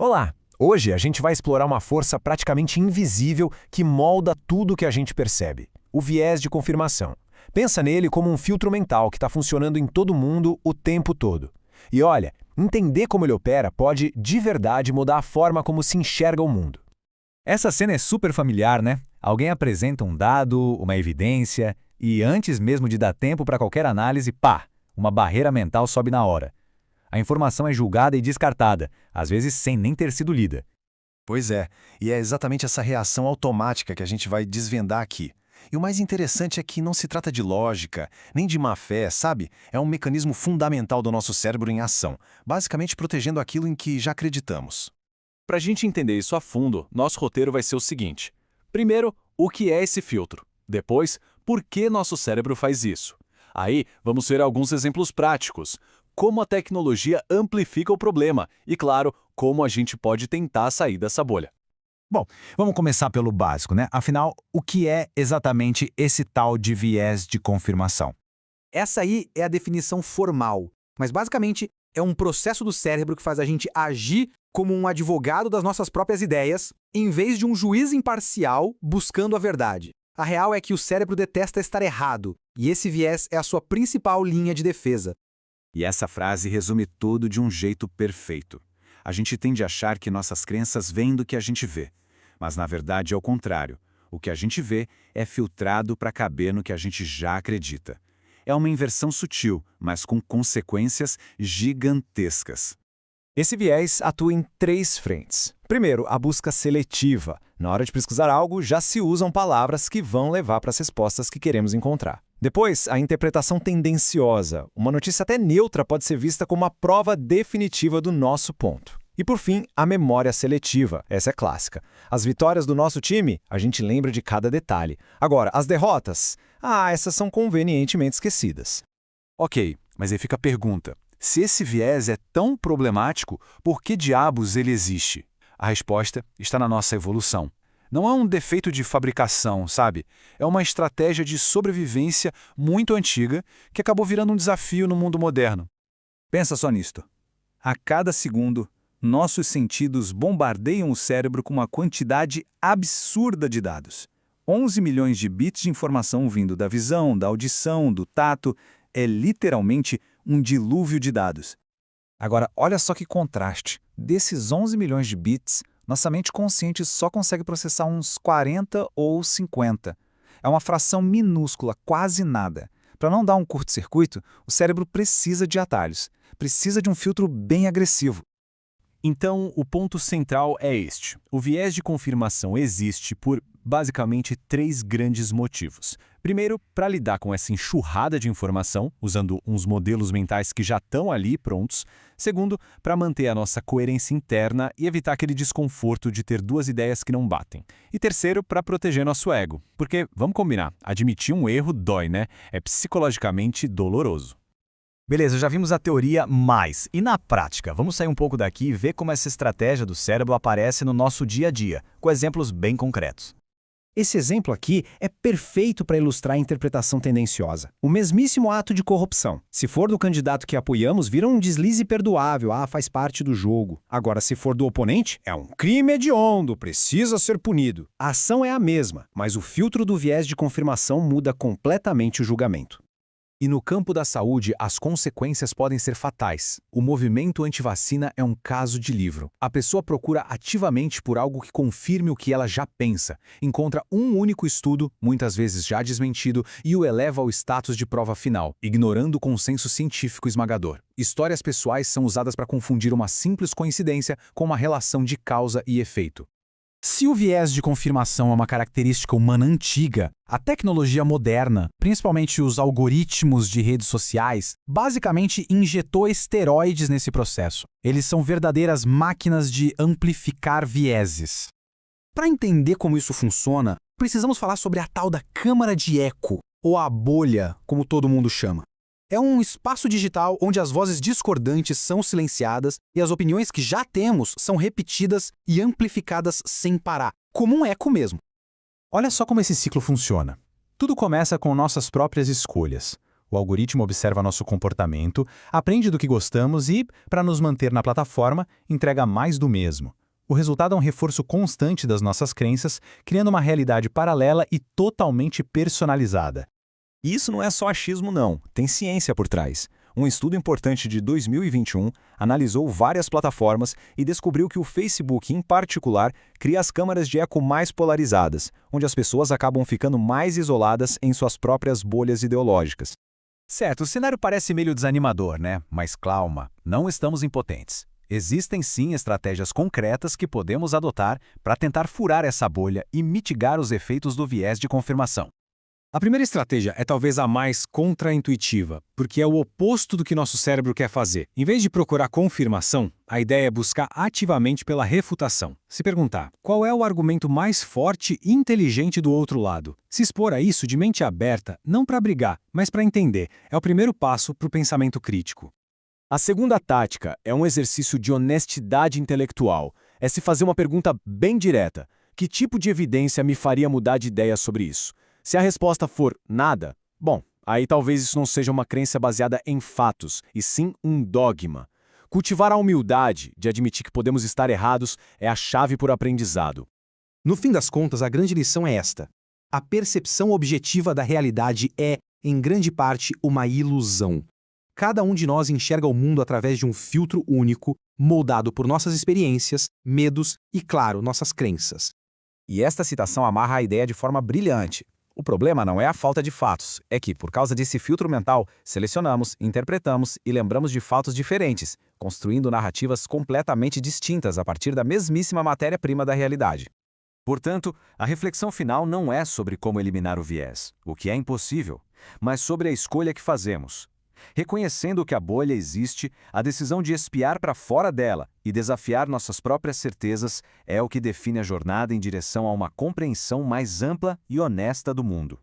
Olá! Hoje a gente vai explorar uma força praticamente invisível que molda tudo que a gente percebe: o viés de confirmação. Pensa nele como um filtro mental que está funcionando em todo mundo o tempo todo. E olha, entender como ele opera pode, de verdade, mudar a forma como se enxerga o mundo. Essa cena é super familiar, né? Alguém apresenta um dado, uma evidência, e antes mesmo de dar tempo para qualquer análise, pá, uma barreira mental sobe na hora. A informação é julgada e descartada, às vezes sem nem ter sido lida. Pois é, e é exatamente essa reação automática que a gente vai desvendar aqui. E o mais interessante é que não se trata de lógica, nem de má-fé, sabe? É um mecanismo fundamental do nosso cérebro em ação, basicamente protegendo aquilo em que já acreditamos. Para a gente entender isso a fundo, nosso roteiro vai ser o seguinte. Primeiro, o que é esse filtro? Depois, por que nosso cérebro faz isso? Aí, vamos ver alguns exemplos práticos. Como a tecnologia amplifica o problema e, claro, como a gente pode tentar sair dessa bolha. Bom, vamos começar pelo básico, né? Afinal, o que é exatamente esse tal de viés de confirmação? Essa aí é a definição formal, mas basicamente é um processo do cérebro que faz a gente agir como um advogado das nossas próprias ideias, em vez de um juiz imparcial buscando a verdade. A real é que o cérebro detesta estar errado, e esse viés é a sua principal linha de defesa. E essa frase resume tudo de um jeito perfeito. A gente tende a achar que nossas crenças vêm do que a gente vê. Mas, na verdade, é o contrário. O que a gente vê é filtrado para caber no que a gente já acredita. É uma inversão sutil, mas com consequências gigantescas. Esse viés atua em 3 frentes. Primeiro, a busca seletiva. Na hora de pesquisar algo, já se usam palavras que vão levar para as respostas que queremos encontrar. Depois, a interpretação tendenciosa. Uma notícia até neutra pode ser vista como a prova definitiva do nosso ponto. E por fim, a memória seletiva. Essa é clássica. As vitórias do nosso time, a gente lembra de cada detalhe. Agora, as derrotas? Essas são convenientemente esquecidas. Ok, mas aí fica a pergunta. Se esse viés é tão problemático, por que diabos ele existe? A resposta está na nossa evolução. Não é um defeito de fabricação, sabe? É uma estratégia de sobrevivência muito antiga que acabou virando um desafio no mundo moderno. Pensa só nisto. A cada segundo, nossos sentidos bombardeiam o cérebro com uma quantidade absurda de dados. 11 milhões de bits de informação vindo da visão, da audição, do tato, é literalmente um dilúvio de dados. Agora, olha só que contraste. Desses 11 milhões de bits, nossa mente consciente só consegue processar uns 40 ou 50. É uma fração minúscula, quase nada. Para não dar um curto-circuito, o cérebro precisa de atalhos. Precisa de um filtro bem agressivo. Então, o ponto central é este. O viés de confirmação existe por, basicamente, 3 grandes motivos. Primeiro, para lidar com essa enxurrada de informação, usando uns modelos mentais que já estão ali prontos. Segundo, para manter a nossa coerência interna e evitar aquele desconforto de ter 2 ideias que não batem. E terceiro, para proteger nosso ego. Porque, vamos combinar, admitir um erro dói, né? É psicologicamente doloroso. Beleza, já vimos a teoria, mas e na prática? Vamos sair um pouco daqui e ver como essa estratégia do cérebro aparece no nosso dia a dia, com exemplos bem concretos. Esse exemplo aqui é perfeito para ilustrar a interpretação tendenciosa. O mesmíssimo ato de corrupção. Se for do candidato que apoiamos, vira um deslize perdoável, faz parte do jogo. Agora, se for do oponente, é um crime hediondo, precisa ser punido. A ação é a mesma, mas o filtro do viés de confirmação muda completamente o julgamento. E no campo da saúde, as consequências podem ser fatais. O movimento antivacina é um caso de livro. A pessoa procura ativamente por algo que confirme o que ela já pensa, encontra um único estudo, muitas vezes já desmentido, e o eleva ao status de prova final, ignorando o consenso científico esmagador. Histórias pessoais são usadas para confundir uma simples coincidência com uma relação de causa e efeito. Se o viés de confirmação é uma característica humana antiga, a tecnologia moderna, principalmente os algoritmos de redes sociais, basicamente injetou esteroides nesse processo. Eles são verdadeiras máquinas de amplificar vieses. Para entender como isso funciona, precisamos falar sobre a tal da câmara de eco, ou a bolha, como todo mundo chama. É um espaço digital onde as vozes discordantes são silenciadas e as opiniões que já temos são repetidas e amplificadas sem parar, como um eco mesmo. Olha só como esse ciclo funciona. Tudo começa com nossas próprias escolhas. O algoritmo observa nosso comportamento, aprende do que gostamos e, para nos manter na plataforma, entrega mais do mesmo. O resultado é um reforço constante das nossas crenças, criando uma realidade paralela e totalmente personalizada. E isso não é só achismo, não. Tem ciência por trás. Um estudo importante de 2021 analisou várias plataformas e descobriu que o Facebook, em particular, cria as câmaras de eco mais polarizadas, onde as pessoas acabam ficando mais isoladas em suas próprias bolhas ideológicas. Certo, o cenário parece meio desanimador, né? Mas calma, não estamos impotentes. Existem sim estratégias concretas que podemos adotar para tentar furar essa bolha e mitigar os efeitos do viés de confirmação. A primeira estratégia é talvez a mais contraintuitiva, porque é o oposto do que nosso cérebro quer fazer. Em vez de procurar confirmação, a ideia é buscar ativamente pela refutação. Se perguntar, qual é o argumento mais forte e inteligente do outro lado? Se expor a isso de mente aberta, não para brigar, mas para entender, é o primeiro passo para o pensamento crítico. A segunda tática é um exercício de honestidade intelectual. É se fazer uma pergunta bem direta. Que tipo de evidência me faria mudar de ideia sobre isso? Se a resposta for nada, bom, aí talvez isso não seja uma crença baseada em fatos, e sim um dogma. Cultivar a humildade de admitir que podemos estar errados é a chave para o aprendizado. No fim das contas, a grande lição é esta. A percepção objetiva da realidade é, em grande parte, uma ilusão. Cada um de nós enxerga o mundo através de um filtro único, moldado por nossas experiências, medos e, claro, nossas crenças. E esta citação amarra a ideia de forma brilhante. O problema não é a falta de fatos, é que, por causa desse filtro mental, selecionamos, interpretamos e lembramos de fatos diferentes, construindo narrativas completamente distintas a partir da mesmíssima matéria-prima da realidade. Portanto, a reflexão final não é sobre como eliminar o viés, o que é impossível, mas sobre a escolha que fazemos. Reconhecendo que a bolha existe, a decisão de espiar para fora dela e desafiar nossas próprias certezas é o que define a jornada em direção a uma compreensão mais ampla e honesta do mundo.